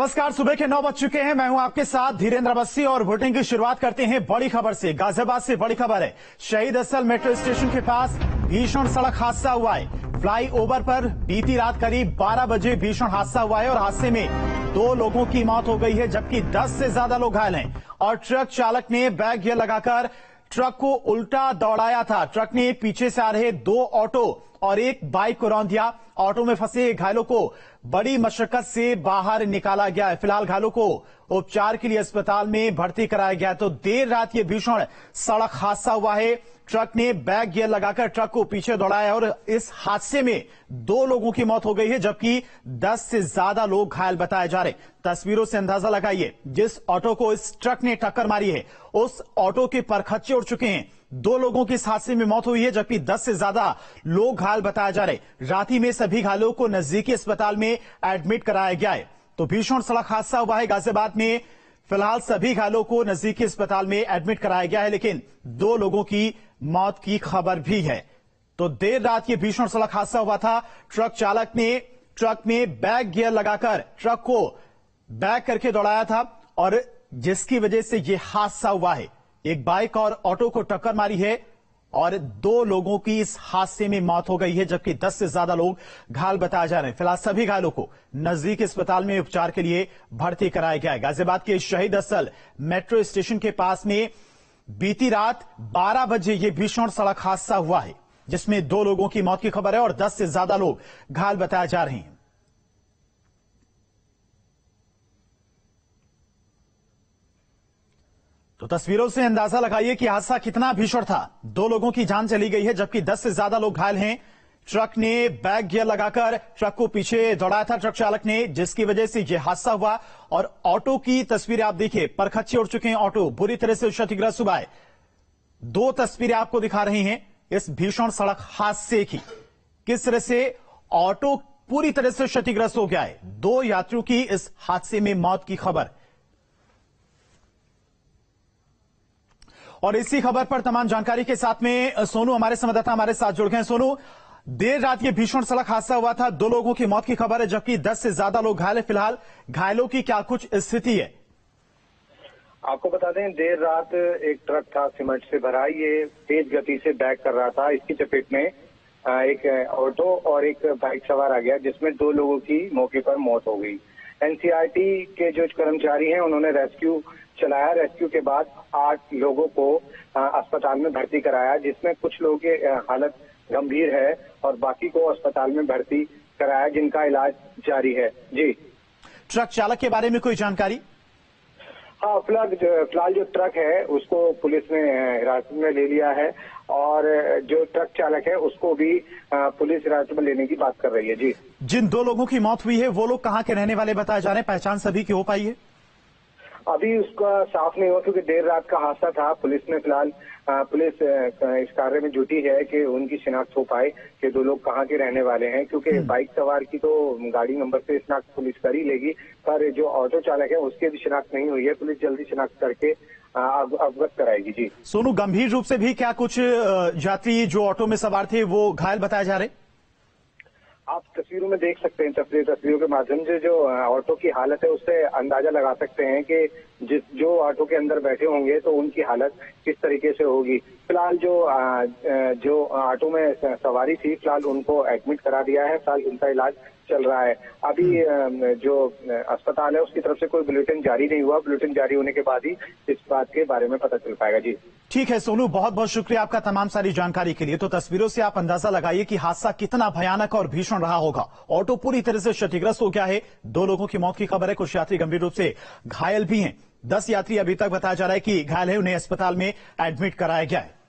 नमस्कार, सुबह के 9 बज चुके हैं। मैं हूं आपके साथ धीरेन्द्र अवस्थी और वोटिंग की शुरुआत करते हैं बड़ी खबर से। गाजियाबाद से बड़ी खबर है, शहीद स्थल मेट्रो स्टेशन के पास भीषण सड़क हादसा हुआ है। फ्लाईओवर पर बीती रात करीब 12 बजे भीषण हादसा हुआ है और हादसे में 2 लोगों की मौत हो गई है, जबकि 10 से ज्यादा लोग घायल हैं। और ट्रक चालक ने बैक गियर लगाकर ट्रक को उल्टा दौड़ाया था। ट्रक ने पीछे से आ रहे 2 ऑटो और एक बाइक को रौंद दिया। ऑटो में फंसे घायलों को बड़ी मशक्कत से बाहर निकाला गया है। फिलहाल घायलों को उपचार के लिए अस्पताल में भर्ती कराया गया है। तो देर रात ये भीषण सड़क हादसा हुआ है। ट्रक ने बैक गियर लगाकर ट्रक को पीछे दौड़ाया और इस हादसे में 2 लोगों की मौत हो गई है, जबकि 10 से ज्यादा लोग घायल बताए जा रहे। तस्वीरों से अंदाजा लगाइए, जिस ऑटो को इस ट्रक ने टक्कर मारी है उस ऑटो के परखच्चे उड़ चुके हैं। 2 लोगों की इस हादसे में मौत हुई है, जबकि 10 से ज्यादा लोग घायल बताए जा रहे। रांची में सभी घायलों को नजदीकी अस्पताल में एडमिट कराया गया है। तो भीषण सड़क हादसा हुआ है गाजियाबाद में। फिलहाल सभी घायलों को नजदीकी अस्पताल में एडमिट कराया गया है, लेकिन 2 लोगों की मौत की खबर भी है। तो देर रात ये भीषण सड़क हादसा हुआ था। ट्रक चालक ने ट्रक में बैक गियर लगाकर ट्रक को बैक करके दौड़ाया था और जिसकी वजह से ये हादसा हुआ है। एक बाइक और ऑटो को टक्कर मारी है और 2 लोगों की इस हादसे में मौत हो गई है, जबकि 10 से ज्यादा लोग घायल बताए जा रहे हैं। फिलहाल सभी घायलों को नजदीकी अस्पताल में उपचार के लिए भर्ती कराया गया है। गाजियाबाद के शहीद स्थल मेट्रो स्टेशन के पास में बीती रात 12 बजे यह भीषण सड़क हादसा हुआ है, जिसमें 2 लोगों की मौत की खबर है और 10 से ज्यादा लोग घायल बताए जा रहे हैं। तो तस्वीरों से अंदाजा लगाइए कि हादसा कितना भीषण था। 2 लोगों की जान चली गई है, जबकि 10 से ज्यादा लोग घायल हैं। ट्रक ने बैक गियर लगाकर ट्रक को पीछे दौड़ाया था ट्रक चालक ने, जिसकी वजह से यह हादसा हुआ। और ऑटो की तस्वीरें आप देखिए, परखच्चे उड़ चुके हैं। ऑटो बुरी तरह से क्षतिग्रस्त हुआ है। 2 तस्वीरें आपको दिखा रही हैं इस भीषण सड़क हादसे की, किस तरह से ऑटो पूरी तरह से क्षतिग्रस्त हो गया है। 2 यात्रियों की इस हादसे में मौत की खबर। और इसी खबर पर तमाम जानकारी के साथ में सोनू हमारे संवाददाता हमारे साथ जुड़ गए हैं। सोनू, देर रात ये भीषण सड़क हादसा हुआ था, 2 लोगों की मौत की खबर है, जबकि 10 से ज्यादा लोग घायल हैं। फिलहाल घायलों की क्या कुछ स्थिति है? आपको बता दें, देर रात एक ट्रक था सीमेंट से भरा, ये तेज गति से बैक कर रहा था। इसकी चपेट में एक ऑटो और एक बाइक सवार आ गया, जिसमें 2 लोगों की मौके पर मौत हो गई। एनसीआरटी के जो कर्मचारी हैं उन्होंने रेस्क्यू चलाया। रेस्क्यू के बाद 8 लोगों को अस्पताल में भर्ती कराया, जिसमें कुछ लोगों की हालत गंभीर है और बाकी को अस्पताल में भर्ती कराया, जिनका इलाज जारी है। जी, ट्रक चालक के बारे में कोई जानकारी? हाँ, फिलहाल जो ट्रक है उसको पुलिस ने हिरासत में ले लिया है और जो ट्रक चालक है उसको भी पुलिस हिरासत में लेने की बात कर रही है। जी, जिन 2 लोगों की मौत हुई है वो लोग कहां के रहने वाले बताए जा रहे हैं? पहचान सभी की हो पाई है? अभी उसका साफ नहीं हुआ, क्योंकि देर रात का हादसा था। पुलिस ने फिलहाल पुलिस इस कार्य में जुटी है कि उनकी शिनाख्त हो पाए कि 2 लोग कहाँ के रहने वाले हैं, क्योंकि बाइक सवार की तो गाड़ी नंबर से शिनाख्त पुलिस कर ही लेगी, पर जो ऑटो चालक है उसकी भी शिनाख्त नहीं हुई है। पुलिस जल्दी शिनाख्त करके अवगत कराएगी। जी सोनू, गंभीर रूप से भी क्या कुछ यात्री जो ऑटो में सवार थे वो घायल बताए जा रहे? आप तस्वीरों में देख सकते हैं, तस्वीरों के माध्यम से जो ऑटो की हालत है उससे अंदाजा लगा सकते हैं कि जो ऑटो के अंदर बैठे होंगे तो उनकी हालत किस तरीके से होगी। फिलहाल जो ऑटो में सवारी थी, फिलहाल उनको एडमिट करा दिया है। फिलहाल उनका इलाज चल रहा है। अभी जो अस्पताल है उसकी तरफ से कोई बुलेटिन जारी नहीं हुआ। बुलेटिन जारी होने के बाद ही इस बात के बारे में पता चल पाएगा। जी ठीक है सोनू, बहुत बहुत शुक्रिया आपका तमाम सारी जानकारी के लिए। तो तस्वीरों से आप अंदाजा लगाइए कि हादसा कितना भयानक और भीषण रहा होगा। ऑटो पूरी तरह से क्षतिग्रस्त हो गया है। 2 लोगों की मौत की खबर है, कुछ यात्री गंभीर रूप से घायल भी हैं। 10 यात्री अभी तक बताया जा रहा है कि घायल है, उन्हें अस्पताल में एडमिट कराया गया है।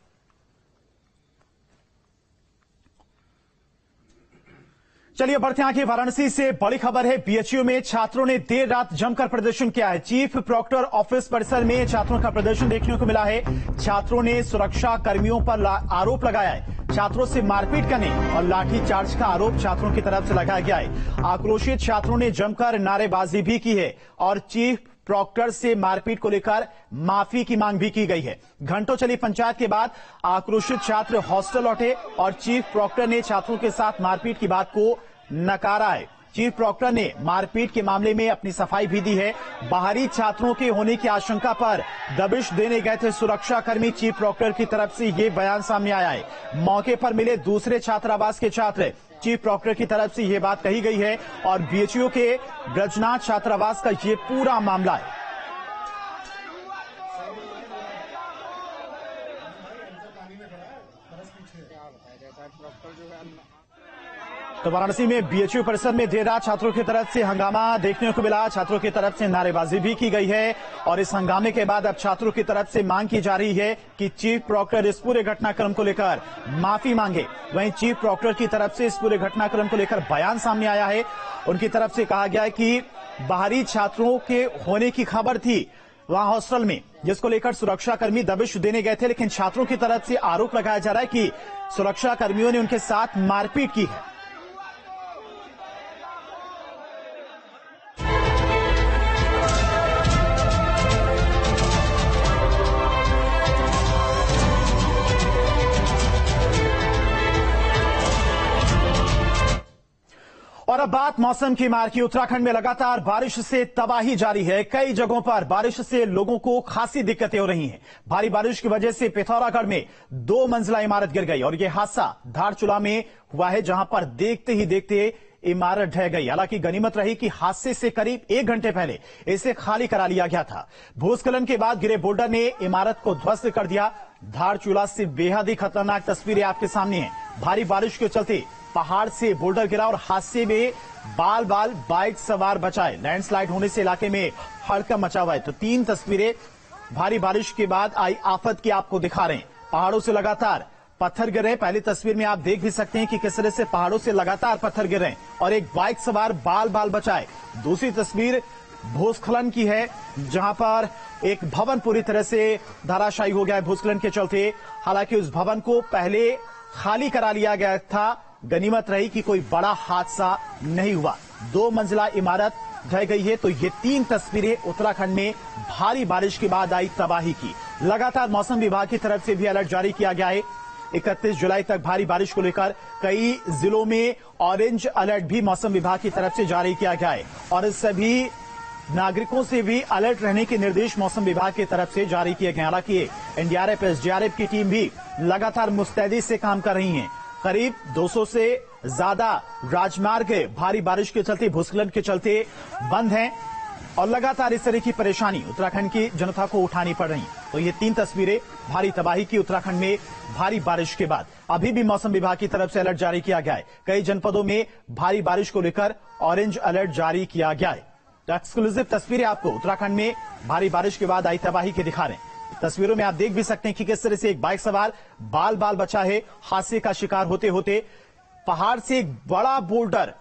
चलिए बढ़ते हैं आगे। वाराणसी से बड़ी खबर है, बीएचयू में छात्रों ने देर रात जमकर प्रदर्शन किया है। चीफ प्रॉक्टर ऑफिस परिसर में छात्रों का प्रदर्शन देखने को मिला है। छात्रों ने सुरक्षा कर्मियों पर आरोप लगाया है। छात्रों से मारपीट करने और लाठीचार्ज का आरोप छात्रों की तरफ से लगाया गया है। आक्रोशित छात्रों ने जमकर नारेबाजी भी की है और चीफ प्रॉक्टर से मारपीट को लेकर माफी की मांग भी की गई है। घंटों चली पंचायत के बाद आक्रोशित छात्र हॉस्टल लौटे और चीफ प्रॉक्टर ने छात्रों के साथ मारपीट की बात को नकारा है। चीफ प्रॉक्टर ने मारपीट के मामले में अपनी सफाई भी दी है। बाहरी छात्रों के होने की आशंका पर दबिश देने गए थे सुरक्षाकर्मी। चीफ प्रॉक्टर की तरफ से ये बयान सामने आया है। मौके पर मिले दूसरे छात्रावास के छात्र, चीफ प्रॉक्टर की तरफ से ये बात कही गई है और बीएचयू के ब्रजनाथ छात्रावास का ये पूरा मामला है। तो वाराणसी में बीएचयू परिसर में देर रात छात्रों की तरफ से हंगामा देखने को मिला। छात्रों की तरफ से नारेबाजी भी की गई है और इस हंगामे के बाद अब छात्रों की तरफ से मांग की जा रही है कि चीफ प्रॉक्टर इस पूरे घटनाक्रम को लेकर माफी मांगे। वहीं चीफ प्रॉक्टर की तरफ से इस पूरे घटनाक्रम को लेकर बयान सामने आया है। उनकी तरफ से कहा गया है कि बाहरी छात्रों के होने की खबर थी वहां हॉस्टल में, जिसको लेकर सुरक्षाकर्मी दबिश देने गए थे, लेकिन छात्रों की तरफ से आरोप लगाया जा रहा है कि सुरक्षाकर्मियों ने उनके साथ मारपीट की है। और अब बात मौसम की मार की। उत्तराखंड में लगातार बारिश से तबाही जारी है। कई जगहों पर बारिश से लोगों को खासी दिक्कतें हो रही हैं। भारी बारिश की वजह से पिथौरागढ़ में 2 मंजिला इमारत गिर गई और यह हादसा धारचूला में हुआ है, जहां पर देखते ही देखते इमारत ढह गई। हालांकि गनीमत रही कि हादसे से करीब 1 घंटे पहले इसे खाली करा लिया गया था। भूस्खलन के बाद गिरे बोल्डर ने इमारत को ध्वस्त कर दिया। धारचूला से बेहद ही खतरनाक तस्वीरें आपके सामने हैं। भारी बारिश के चलते पहाड़ से बोल्डर गिरा और हादसे में बाल बाइक सवार बचाए। लैंडस्लाइड होने से इलाके में हड़कंप मचा हुआ है। तो 3 तस्वीरें भारी बारिश के बाद आई आफत की आपको दिखा रहे हैं। पहाड़ों से लगातार पत्थर गिर रहे हैं। पहली तस्वीर में आप देख भी सकते हैं कि किस तरह से पहाड़ों से लगातार पत्थर गिर रहे हैं और एक बाइक सवार बाल बचाए। दूसरी तस्वीर भूस्खलन की है, जहां पर एक भवन पूरी तरह से धराशायी हो गया है भूस्खलन के चलते। हालांकि उस भवन को पहले खाली करा लिया गया था। गनीमत रही कि कोई बड़ा हादसा नहीं हुआ। 2 मंजिला इमारत ढह गई है। तो ये 3 तस्वीरें उत्तराखंड में भारी बारिश के बाद आई तबाही की। लगातार मौसम विभाग की तरफ से भी अलर्ट जारी किया गया है। 31 जुलाई तक भारी बारिश को लेकर कई जिलों में ऑरेंज अलर्ट भी मौसम विभाग की तरफ से जारी किया गया है और सभी नागरिकों से भी अलर्ट रहने के निर्देश मौसम विभाग की तरफ से जारी किए गए। हालांकि एनडीआरएफ, एसडीआरएफ की टीम भी लगातार मुस्तैदी से काम कर रही है। करीब 200 से ज्यादा राजमार्ग भारी बारिश के चलते, भूस्खलन के चलते बंद हैं और लगातार इस तरह की परेशानी उत्तराखंड की जनता को उठानी पड़ रही। तो ये 3 तस्वीरें भारी तबाही की उत्तराखंड में भारी बारिश के बाद। अभी भी मौसम विभाग की तरफ से अलर्ट जारी किया गया है। कई जनपदों में भारी बारिश को लेकर ऑरेंज अलर्ट जारी किया गया है। तो एक्सक्लूसिव तस्वीरें आपको उत्तराखंड में भारी बारिश के बाद आई तबाही के दिखा रहे हैं। तस्वीरों में आप देख भी सकते हैं कि किस तरह से एक बाइक सवार बाल बचा है हादसे का शिकार होते होते। पहाड़ से एक बड़ा बोल्डर,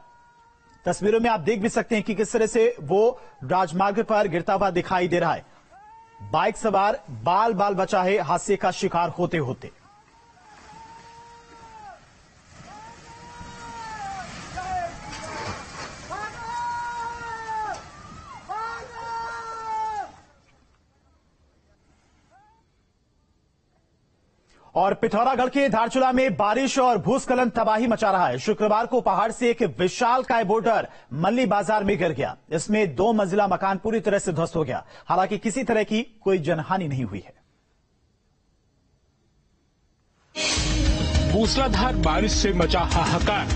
तस्वीरों में आप देख भी सकते हैं कि किस तरह से वो राजमार्ग पर गिरता हुआ दिखाई दे रहा है। बाइक सवार बाल बचा है हादसे का शिकार होते होते। और पिथौरागढ़ के धारचूला में बारिश और भूस्खलन तबाही मचा रहा है। शुक्रवार को पहाड़ से एक विशालकाय बोल्डर मल्ली बाजार में गिर गया। इसमें 2 मंजिला मकान पूरी तरह से ध्वस्त हो गया। हालांकि किसी तरह की कोई जनहानि नहीं हुई है। मूसलाधार बारिश से मचा हाहाकार।